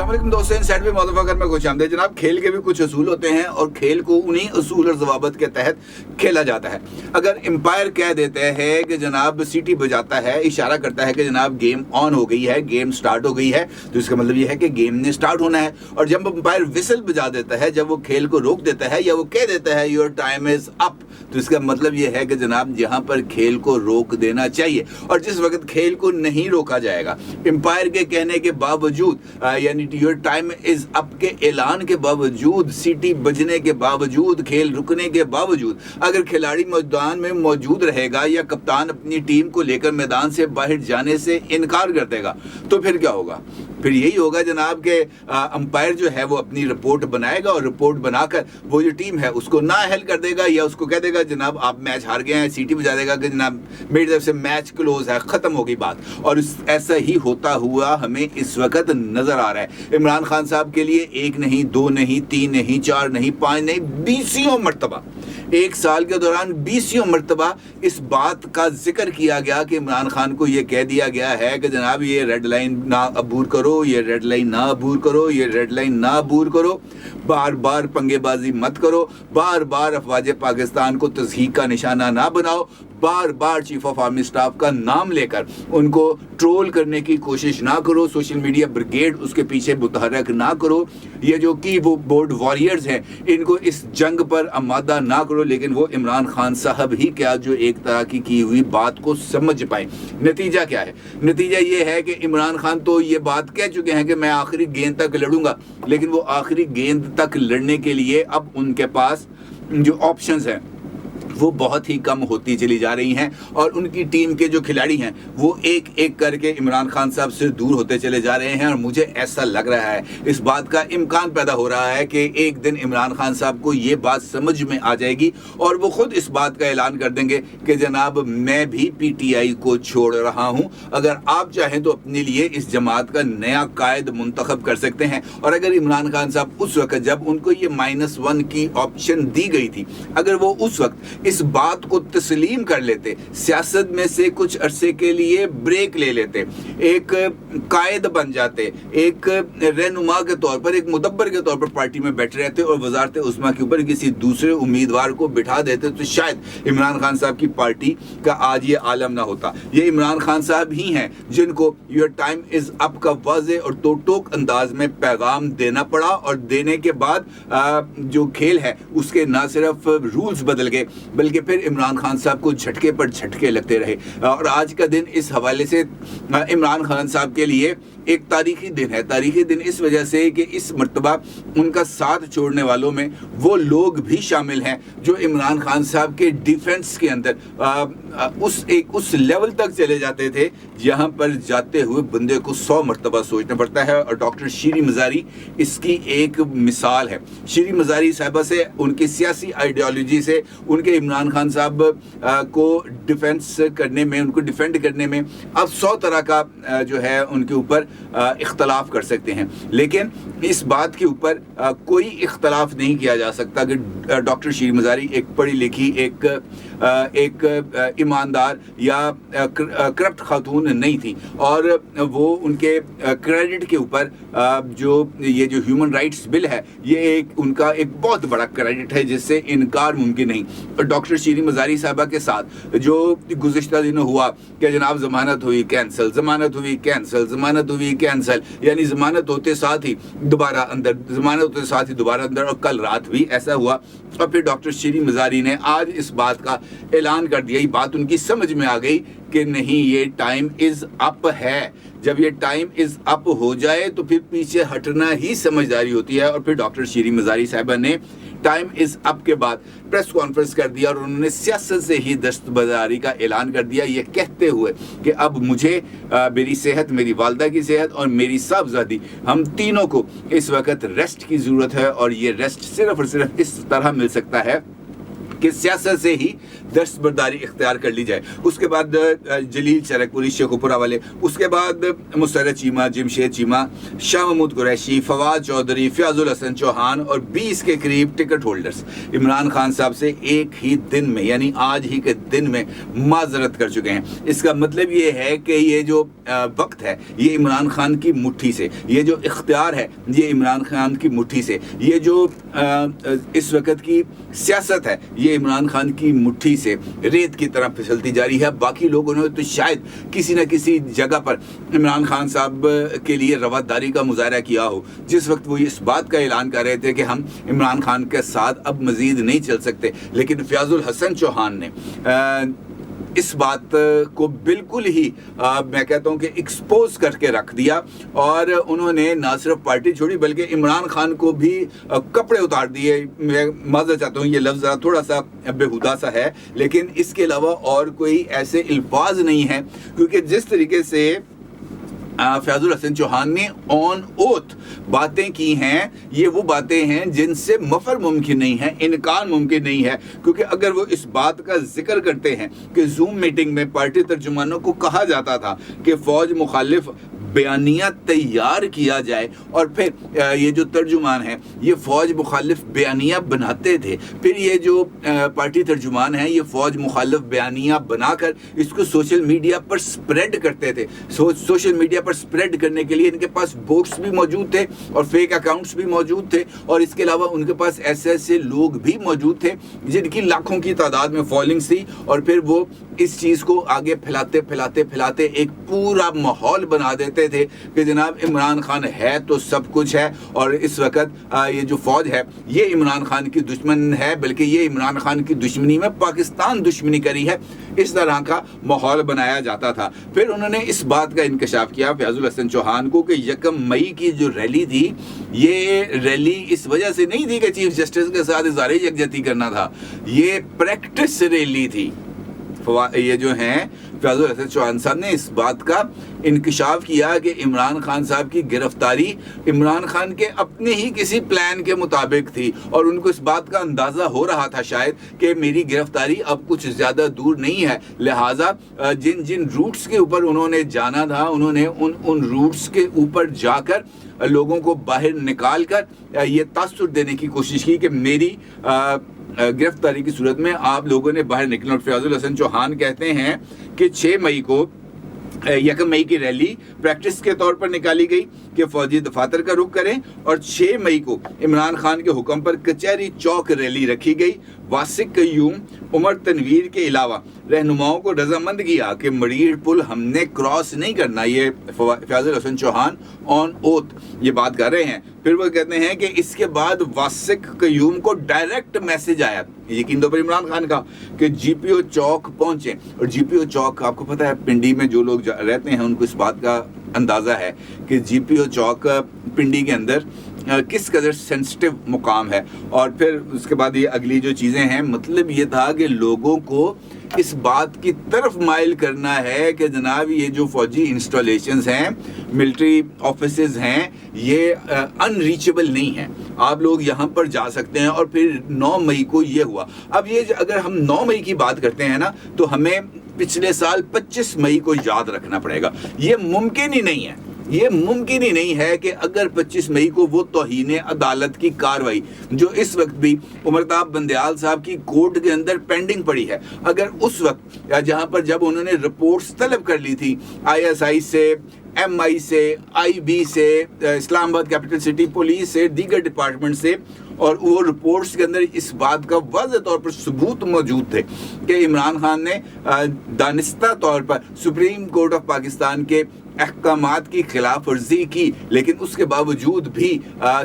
अस्सलाम वालेकुम दोस्तों, इनसाइड में मदफकर में खुशामदीद। जनाब, खेल के भी कुछ असूल होते हैं और खेल को उन्हीं असूल और ज़वाबत के तहत खेला जाता है। अगर एम्पायर कह देते हैं कि जनाब सीटी बजाता है, इशारा करता है कि जनाब गेम ऑन हो गई है, गेम स्टार्ट हो गई है, तो इसका मतलब ये है कि गेम ने स्टार्ट होना है। और जब एम्पायर विसल बजा देता है, जब वो खेल को रोक देता है या वो कह देता है योर टाइम इज अप, तो इसका मतलब ये है कि जनाब यहाँ पर खेल को रोक देना चाहिए। और जिस वक्त खेल को नहीं रोका जाएगा, एम्पायर के कहने के बावजूद, यानी योर टाइम इज अप के ऐलान के बावजूद, सीटी बजने के बावजूद, खेल रुकने के बावजूद, अगर खिलाड़ी मैदान में मौजूद रहेगा या कप्तान अपनी टीम को लेकर मैदान से बाहर जाने से इनकार कर देगा, तो फिर क्या होगा? फिर यही होगा जनाब के अंपायर जो है वो अपनी रिपोर्ट बनाएगा और रिपोर्ट बनाकर वो जो टीम है उसको नाअहल कर देगा या उसको कह देगा जनाब आप मैच हार गए हैं, सीटी बजा देगा कि जनाब मेरी तरफ से मैच क्लोज है, ख़त्म हो गई बात। और ऐसा ही होता हुआ हमें इस वक्त नज़र आ रहा है। इमरान खान साहब के लिए 1 नहीं, 2 नहीं, 3 नहीं, 4 नहीं, 5 नहीं, 20 मरतबा, 1 साल के दौरान 20 मरतबा इस बात का जिक्र किया गया कि इमरान खान को ये कह दिया गया है कि जनाब ये रेड लाइन ना अबूर करो, ये रेड लाइन ना अबूर करो, ये रेड लाइन ना अबूर करो, बार बार पंगेबाजी मत करो, बार बार अफवाज पाकिस्तान को तज़हीक का निशाना ना बनाओ, बार बार चीफ ऑफ आर्मी स्टाफ का नाम लेकर उनको ट्रोल करने की कोशिश ना करो, सोशल मीडिया ब्रिगेड उसके पीछे मुतहरक ना करो, ये जो कि वो बोर्ड वॉरियर्स हैं इनको इस जंग पर आमादा ना करो। लेकिन वो इमरान खान साहब ही क्या जो एक तरह की हुई बात को समझ पाए। नतीजा क्या है? नतीजा ये है कि इमरान खान तो ये बात कह चुके हैं कि मैं आखिरी गेंद तक लड़ूंगा, लेकिन वो आखिरी गेंद तक लड़ने के लिए अब उनके पास जो ऑप्शंस हैं वो बहुत ही कम होती चली जा रही हैं और उनकी टीम के जो खिलाड़ी हैं वो एक एक करके इमरान खान साहब से दूर होते चले जा रहे हैं। और मुझे ऐसा लग रहा है, इस बात का इम्कान पैदा हो रहा है कि एक दिन इमरान खान साहब को ये बात समझ में आ जाएगी और वो खुद इस बात का ऐलान कर देंगे कि जनाब मैं भी पीटीआई को छोड़ रहा हूँ, अगर आप चाहें तो अपने लिए इस जमात का नया कायद मुंतखब कर सकते हैं। और अगर इमरान खान साहब उस वक्त जब उनको ये -1 की ऑप्शन दी गई थी, अगर वो उस वक्त इस बात को तस्लीम कर लेते, सियासत में से कुछ अरसे के लिए ब्रेक ले लेते, एक कायद बन जाते, एक रहनुमा के तौर पर, एक मुदब्बर के तौर पर पार्टी में बैठे रहते और वजारत उस्मा के ऊपर किसी दूसरे उम्मीदवार को बिठा देते, तो शायद इमरान खान साहब की पार्टी का आज ये आलम ना होता। ये इमरान खान साहब ही हैं जिनको योर टाइम इज अप का वाज़े और तो टोक अंदाज में पैगाम देना पड़ा और देने के बाद जो खेल है उसके ना सिर्फ रूल्स बदल गए बल्कि फिर इमरान खान साहब को झटके पर झटके लगते रहे। और आज का दिन इस हवाले से इमरान खान साहब के लिए एक तारीखी दिन है। तारीखी दिन इस वजह से कि इस मर्तबा उनका साथ छोड़ने वालों में वो लोग भी शामिल हैं जो इमरान खान साहब के डिफेंस के अंदर उस लेवल तक चले जाते थे जहां पर जाते हुए बंदे को 100 मरतबा सोचना पड़ता है। और डॉक्टर शीरी मज़ारी इसकी एक मिसाल है। शीरी मज़ारी साहिबा से, उनकी सियासी आइडियोलॉजी से, उनके इमरान खान साहब को डिफेंस करने में, उनको डिफेंड करने में आप 100 तरह का जो है उनके ऊपर इख्तलाफ कर सकते हैं, लेकिन इस बात के ऊपर कोई इख्तलाफ नहीं किया जा सकता कि डॉक्टर शीरी मज़ारी एक पढ़ी लिखी, एक ईमानदार या करप्ट खातून नहीं थी। और वो उनके क्रेडिट के ऊपर जो ह्यूमन राइट्स बिल है ये उनका एक बहुत बड़ा क्रेडिट है जिससे इनकार मुमकिन नहीं। और डॉक्टर शीरी मज़ारी साहबा के साथ जो गुज़िश्ता दिनों हुआ कि जनाब ज़मानत हुई कैंसिल, ज़मानत हुई कैंसिल, ज़मानत हुई कैंसिल, यानी ज़मानत होते साथ ही दोबारा अंदर, ज़मानत होते साथ ही दोबारा अंदर, और कल रात भी ऐसा हुआ। और फिर डॉक्टर शीरी मज़ारी ने आज इस बात का ऐलान कर दिया। ये बात उनकी समझ में आ गई कि नहीं, ये टाइम इज़ अप है। जब ये टाइम इज़ अप हो जाए तो फिर पीछे हटना ही समझदारी होती है। और फिर डॉक्टर शीरी मज़ारी साहिबा ने टाइम इज़ अप के बाद प्रेस कॉन्फ्रेंस कर दिया और उन्होंने सियासत से ही दस्तबरदारी का ऐलान कर दिया, ये कहते हुए कि अब मुझे मेरी सेहत, मेरी वालदा की सेहत और मेरी साहबजादी, हम तीनों को इस वक्त रेस्ट की ज़रूरत है। और ये रेस्ट सिर्फ और सिर्फ इस तरह मिल सकता है کہ سیاست سے ہی دستبرداری اختیار کر لی جائے. اس کے بعد جلیل چرکپوری شیخوپورہ والے, اس کے بعد مسرت چیمہ, جمشید چیمہ, شاہ محمود قریشی, فواد چودھری, فیاض الحسن چوہان اور 20 کے قریب ٹکٹ ہولڈرز عمران خان صاحب سے ایک ہی دن میں یعنی آج ہی کے دن میں معذرت کر چکے ہیں. اس کا مطلب یہ ہے کہ یہ جو وقت ہے یہ عمران خان کی مٹھی سے, یہ جو اختیار ہے یہ عمران خان کی مٹھی سے, یہ جو اس وقت کی سیاست ہے یہ عمران خان کی مٹھی سے ریت کی طرح پھسلتی جا رہی ہے. باقی لوگوں نے تو شاید کسی نہ کسی جگہ پر عمران خان صاحب کے لیے رواداری کا مظاہرہ کیا ہو جس وقت وہ اس بات کا اعلان کر رہے تھے کہ ہم عمران خان کے ساتھ اب مزید نہیں چل سکتے, لیکن فیاض الحسن چوہان نے اس بات کو بالکل ہی میں کہتا ہوں کہ ایکسپوز کر کے رکھ دیا, اور انہوں نے نہ صرف پارٹی چھوڑی بلکہ عمران خان کو بھی کپڑے اتار دیے. میں معذرت چاہتا ہوں یہ لفظ تھوڑا سا بےہودہ سا ہے, لیکن اس کے علاوہ اور کوئی ایسے الفاظ نہیں ہیں, کیونکہ جس طریقے سے فیاض الحسن چوہان نے آن اوتھ باتیں کی ہیں یہ وہ باتیں ہیں جن سے مفر ممکن نہیں ہے, انکار ممکن نہیں ہے. کیونکہ اگر وہ اس بات کا ذکر کرتے ہیں کہ زوم میٹنگ میں پارٹی ترجمانوں کو کہا جاتا تھا کہ فوج مخالف بیانیہ تیار کیا جائے, اور پھر یہ جو ترجمان ہیں یہ فوج مخالف بیانیہ بناتے تھے, پھر یہ جو پارٹی ترجمان ہیں یہ فوج مخالف بیانیہ بنا کر اس کو سوشل میڈیا پر سپریڈ کرتے تھے. سوشل میڈیا پر سپریڈ کرنے کے لیے ان کے پاس بوٹس بھی موجود تھے اور فیک اکاؤنٹس بھی موجود تھے, اور اس کے علاوہ ان کے پاس ایسے لوگ بھی موجود تھے جن کی لاکھوں کی تعداد میں فالوئنگز تھی, اور پھر وہ اس چیز کو آگے پھیلاتے ایک پورا ماحول بنا دیتے تھے کہ جناب عمران خان ہے تو سب کچھ ہے, اور اس وقت یہ جو فوج ہے یہ عمران خان کی دشمن ہے, بلکہ یہ عمران خان کی دشمنی میں پاکستان دشمنی کری ہے. اس طرح کا ماحول بنایا جاتا تھا. پھر انہوں نے اس بات کا انکشاف کیا فیاض الحسن چوہان کو کہ 1 مئی کی جو ریلی تھی یہ ریلی اس وجہ سے نہیں تھی کہ چیف جسٹس کے ساتھ اظہار یکجہتی کرنا تھا, یہ پریکٹس ریلی تھی. یہ جو ہیں فیاض الحسن چوہان صاحب نے اس بات کا انکشاف کیا کہ عمران خان صاحب کی گرفتاری عمران خان کے اپنے ہی کسی پلان کے مطابق تھی, اور ان کو اس بات کا اندازہ ہو رہا تھا شاید کہ میری گرفتاری اب کچھ زیادہ دور نہیں ہے, لہٰذا جن روٹس کے اوپر انہوں نے جانا تھا انہوں نے ان روٹس کے اوپر جا کر لوگوں کو باہر نکال کر یہ تاثر دینے کی کوشش کی کہ میری گرفتاری کی صورت میں آپ لوگوں نے باہر نکلنا. اور فیاض الحسن چوہان کہتے ہیں کہ 6 مئی کو 1 مئی کی ریلی پریکٹس کے طور پر نکالی گئی کہ فوجی دفاتر کا رخ کریں, اور 6 مئی کو عمران خان کے حکم پر کچہری چوک ریلی رکھی گئی. واسق قیوم, عمر تنویر کے علاوہ رہنماؤں کو رضامند کیا کہ مریڑ پل ہم نے کراس نہیں کرنا. یہ فیاض الحسن چوہان آن اوتھ یہ بات کر رہے ہیں. پھر وہ کہتے ہیں کہ اس کے بعد واسق قیوم کو ڈائریکٹ میسج آیا یقین طور پر عمران خان کا کہ جی پی او چوک پہنچیں, اور جی پی او چوک آپ کو پتہ ہے پنڈی میں جو لوگ رہتے ہیں ان کو اس بات کا اندازہ ہے کہ جی پی او چوک پنڈی کے اندر کس قدر سینسٹیو مقام ہے. اور پھر اس کے بعد یہ اگلی جو چیزیں ہیں, مطلب یہ تھا کہ لوگوں کو اس بات کی طرف مائل کرنا ہے کہ جناب یہ جو فوجی انسٹالیشنز ہیں, ملٹری آفیسز ہیں, یہ ان ریچیبل نہیں ہیں, آپ لوگ یہاں پر جا سکتے ہیں. اور پھر 9 مئی کو یہ ہوا. اب یہ اگر ہم 9 مئی کی بات کرتے ہیں نا تو ہمیں پچھلے سال 25 مئی کو یاد رکھنا پڑے گا. یہ ممکن ہی نہیں ہے, یہ ممکن ہی نہیں ہے کہ اگر 25 مئی کو وہ توہین عدالت کی کاروائی جو اس وقت بھی عمرتاب بندیال صاحب کی کورٹ کے اندر پینڈنگ پڑی ہے, اگر اس وقت جہاں پر جب انہوں نے رپورٹس طلب کر لی تھی ISI سے, MI سے, IB سے, اسلام آباد کیپٹل سٹی پولیس سے, دیگر ڈپارٹمنٹ سے, اور وہ رپورٹس کے اندر اس بات کا واضح طور پر ثبوت موجود تھے کہ عمران خان نے دانستہ طور پر سپریم کورٹ آف پاکستان کے احکامات کی خلاف ورزی کی, لیکن اس کے باوجود بھی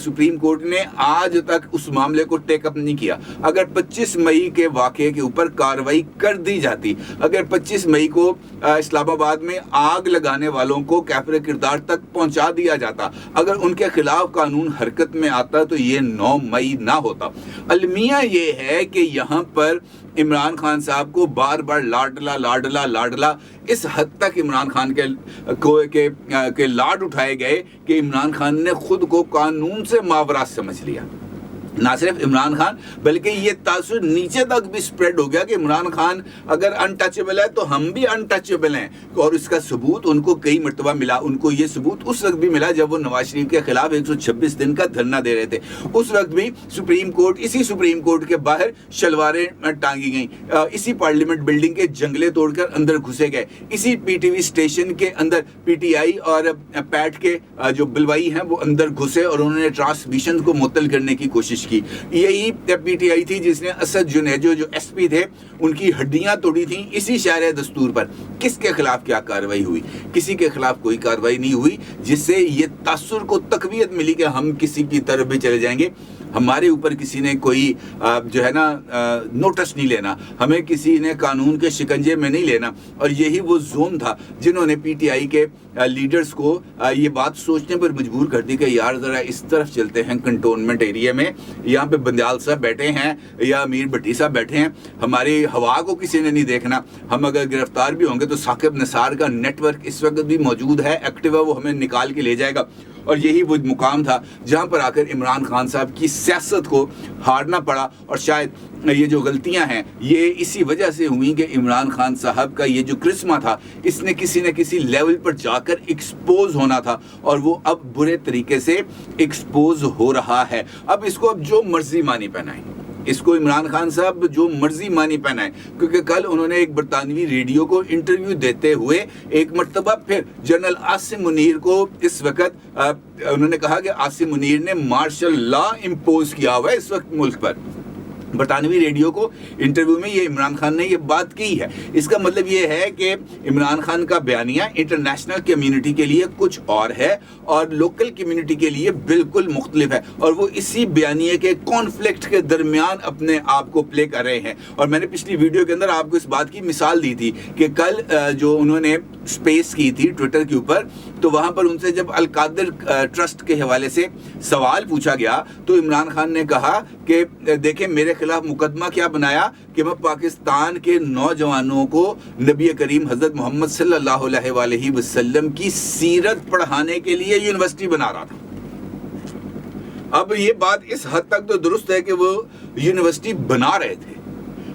سپریم کورٹ نے آج تک اس معاملے کو ٹیک اپ نہیں کیا. اگر 25 مئی کے واقعے کے اوپر کاروائی کر دی جاتی, اگر 25 مئی کو اسلام آباد میں آگ لگانے والوں کو کیفر کردار تک پہنچا دیا جاتا, اگر ان کے خلاف قانون حرکت میں آتا تو یہ 9 مئی نہ ہوتا. المیہ یہ ہے کہ یہاں پر عمران خان صاحب کو بار بار لاڈلا اس حد تک عمران خان کے لاڈ اٹھائے گئے کہ عمران خان نے خود کو قانون سے ماورا سمجھ لیا. ना सिर्फ इमरान खान बल्कि ये तासुर नीचे तक भी स्प्रेड हो गया कि इमरान खान अगर अनटचेबल है तो हम भी अनटचेबल हैं। और इसका सबूत उनको कई मरतबा मिला। उनको ये सबूत उस वक्त भी मिला जब वो नवाज शरीफ के खिलाफ 126 दिन का धरना दे रहे थे। उस वक्त भी सुप्रीम कोर्ट, इसी सुप्रीम कोर्ट के बाहर शलवारें टांगी गई, इसी पार्लियामेंट बिल्डिंग के जंगले तोड़कर अंदर घुसे गए, इसी पीटीवी स्टेशन के अंदर पीटीआई और पैट के जो बिलवाई हैं वो अंदर घुसे और उन्होंने ट्रांसमिशन को मुअत्तल करने की कोशिश की। यही पीटीआई थी जिसने असद जुनेजो जो एसपी थे उनकी हड्डियां तोड़ी थी इसी शायर दस्तूर पर। किसके खिलाफ क्या कार्रवाई हुई? किसी के खिलाफ कोई कार्रवाई नहीं हुई, जिससे ये तासुर को तकवीयत मिली कि हम किसी की तरफ भी चले जाएंगे, हमारे ऊपर किसी ने कोई जो है ना नोटिस नहीं लेना, हमें किसी ने कानून के शिकंजे में नहीं लेना। और यही वो जोन था जिन्होंने पीटीआई के लीडर्स को ये बात सोचने पर मजबूर कर दी कि यार ज़रा इस तरफ चलते हैं कंटोनमेंट एरिया में, यहाँ पे बंदयाल साहब बैठे हैं या अमीर भट्टी साहब बैठे हैं, हमारी हवा को किसी ने नहीं देखना। हम अगर गिरफ्तार भी होंगे तो साकिब निसार का नेटवर्क इस वक्त भी मौजूद है, एक्टिव है, वो हमें निकाल के ले जाएगा। और यही वो मुकाम था जहाँ पर आकर इमरान खान साहब की सियासत को हारना पड़ा। और शायद ये जो गलतियां हैं ये इसी वजह से हुई कि इमरान खान साहब का ये जो करिश्मा था इसने किसी न किसी लेवल पर जाकर एक्सपोज होना था, और वो अब बुरे तरीके से एक्सपोज हो रहा है। अब इसको अब जो मर्जी मानी पहनाएं, इसको इमरान खान साहब जो मर्जी मानी पहनाएं, क्योंकि कल उन्होंने एक बरतानवी रेडियो को इंटरव्यू देते हुए एक मर्तबा फिर जनरल आसिम मुनीर को इस वक्त उन्होंने कहा कि आसिम मुनीर ने मार्शल लॉ इम्पोज किया हुआ है इस वक्त मुल्क पर। बरतानवी रेडियो को इंटरव्यू में ये इमरान खान ने ये बात की है। इसका मतलब ये है कि इमरान खान का बयानिया इंटरनेशनल कम्युनिटी के लिए कुछ और है और लोकल कम्युनिटी के लिए बिल्कुल मुख्तलिफ है, और वो इसी बयानिए के कॉन्फ्लिक्ट के दरमियान अपने आप को प्ले कर रहे हैं। और मैंने पिछली वीडियो के अंदर आपको इस बात की मिसाल दी थी कि कल जो उन्होंने स्पेस की थी ट्विटर के ऊपर, तो वहाँ पर उनसे जब अल-कादिर ट्रस्ट के हवाले से सवाल पूछा गया तो इमरान खान ने कहा कि देखें मेरे खिलाफ मुकदमा क्या बनाया कि मैं पाकिस्तान के नौजवानों को नबी करीम हज़रत मोहम्मद सल्लल्लाहु अलैहि वसल्लम की सीरत पढ़ाने के लिए यूनिवर्सिटी बना रहा था। अब ये बात इस हद तक तो दुरुस्त है कि वो यूनिवर्सिटी बना रहे थे,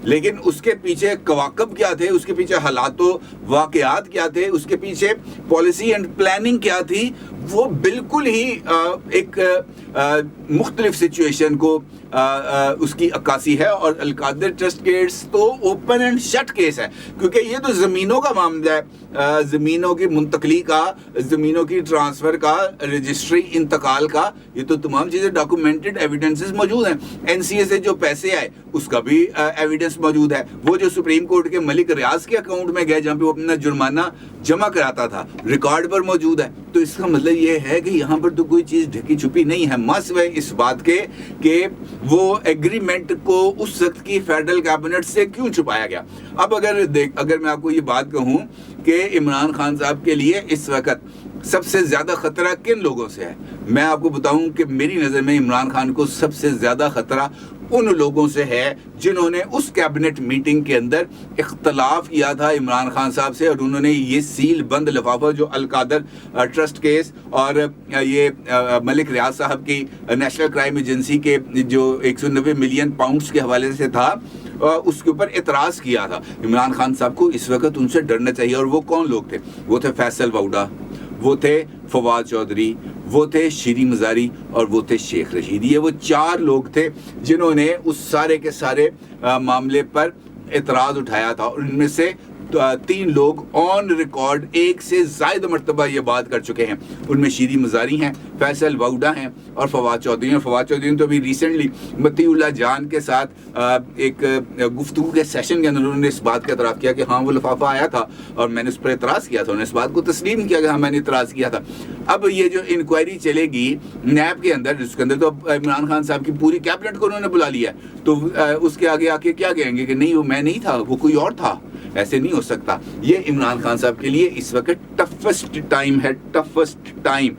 लेकिन उसके पीछे कवाकब क्या थे, उसके पीछे हालातों वाक़यात क्या थे, उसके पीछे पॉलिसी एंड प्लानिंग क्या थी, वो बिल्कुल ही एक मुख्तलिफ सिचुएशन को उसकी अक्कासी है। और अल-कादिर ट्रस्ट केस तो ओपन एंड शट केस है, क्योंकि ये तो ज़मीनों का मामला है, ज़मीनों की मुंतकली का, ज़मीनों की ट्रांसफ़र का, रजिस्ट्री इंतकाल का, ये तो तमाम चीज़ें डॉक्यूमेंटेड एविडेंसेस मौजूद हैं। एनसीए से जो पैसे आए उसका भी एविडेंस मौजूद है। वो जो सुप्रीम कोर्ट के मलिक रियाज के अकाउंट में गए जहाँ पे वो अपना जुर्माना जमा कराता था, रिकॉर्ड पर मौजूद है। तो इसका मतलब ये है कि यहाँ पर तो कोई चीज़ ढकी छुपी नहीं है। मसवे इस बात के कि वो एग्रीमेंट को उस वक्त की फेडरल कैबिनेट से क्यों छुपाया गया। अब अगर मैं आपको ये बात कहूँ कि इमरान खान साहब के लिए इस वक्त सबसे ज़्यादा ख़तरा किन लोगों से है, मैं आपको बताऊं कि मेरी नज़र में इमरान खान को सबसे ज़्यादा ख़तरा उन लोगों से है जिन्होंने उस कैबिनेट मीटिंग के अंदर इख्तलाफ किया था इमरान खान साहब से, और उन्होंने ये सील बंद लिफाफा जो अल-कादिर ट्रस्ट केस और ये मलिक रियाज साहब की नेशनल क्राइम एजेंसी के जो 190 मिलियन पाउंड्स के हवाले से था, उसके ऊपर एतराज़ किया था। इमरान खान साहब को इस वक्त उनसे डरना चाहिए। और वो कौन लोग थे? वो थे फैसल वाउडा, वो थे फवाद चौधरी, वो थे शीरी मज़ारी और वो थे शेख रशीद। ये वो चार लोग थे जिन्होंने उस सारे के सारे मामले पर एतराज़ उठाया था, और इनमें से 3 लोग ऑन रिकॉर्ड एक से ज़ायद मरतबा ये बात कर चुके हैं। उनमें शीरी मज़ारी हैं, फैसल वाउडा हैं और फवाद चौधरी हैं। फवाद चौधरी ने तो अभी रिसेंटली मतीउल्लाह जान के साथ एक गुफ्तगू के सेशन के अंदर उन्होंने इस बात का एतराफ़ किया कि हाँ वो लिफाफा आया था और मैंने उस पर एतराज़ किया था। उन्होंने इस बात को तस्लीम किया कि हाँ मैंने एतराज़ किया था। अब ये जो इंक्वायरी चलेगी नैब के अंदर, जिसके अंदर तो इमरान खान साहब की पूरी कैबिनेट को उन्होंने बुला लिया, तो उसके आगे आके क्या कहेंगे कि नहीं वो मैं नहीं था, वो कोई और था। ऐसे नहीं हो सकता। ये इमरान खान साहब के लिए इस वक्त टफेस्ट टाइम है, टफेस्ट टाइम।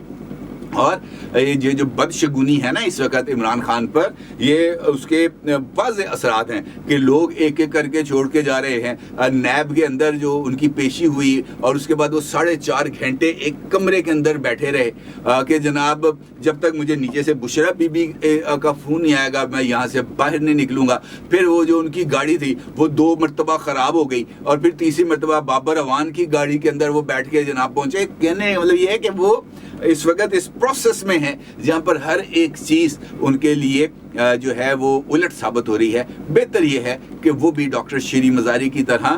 اور یہ جو بدشگونی ہے نا اس وقت عمران خان پر، یہ اس کے واضح اثرات ہیں کہ لوگ ایک ایک کر کے چھوڑ کے جا رہے ہیں۔ نیب کے اندر جو ان کی پیشی ہوئی اور اس کے بعد وہ 4.5 گھنٹے ایک کمرے کے اندر بیٹھے رہے کہ جناب جب تک مجھے نیچے سے بشرا بی بی کا فون نہیں آئے گا میں یہاں سے باہر نہیں نکلوں گا۔ پھر وہ جو ان کی گاڑی تھی وہ 2 مرتبہ خراب ہو گئی اور پھر تیسری مرتبہ بابر اوان کی گاڑی کے اندر وہ بیٹھ کے جناب پہنچے۔ کہنے مطلب یہ ہے کہ وہ اس وقت اس پروسیس میں ہے جہاں پر ہر ایک چیز ان کے لیے جو ہے وہ الٹ ثابت ہو رہی ہے۔ بہتر یہ ہے کہ وہ بھی ڈاکٹر شیریں مزاری کی طرح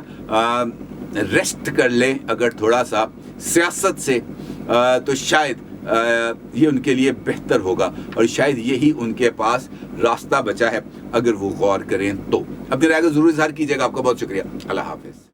ریسٹ کر لیں اگر تھوڑا سا سیاست سے، تو شاید یہ ان کے لیے بہتر ہوگا اور شاید یہی ان کے پاس راستہ بچا ہے اگر وہ غور کریں تو۔ اپنی رائے کو ضرور اظہار کیجیے گا۔ آپ کا بہت شکریہ۔ اللہ حافظ۔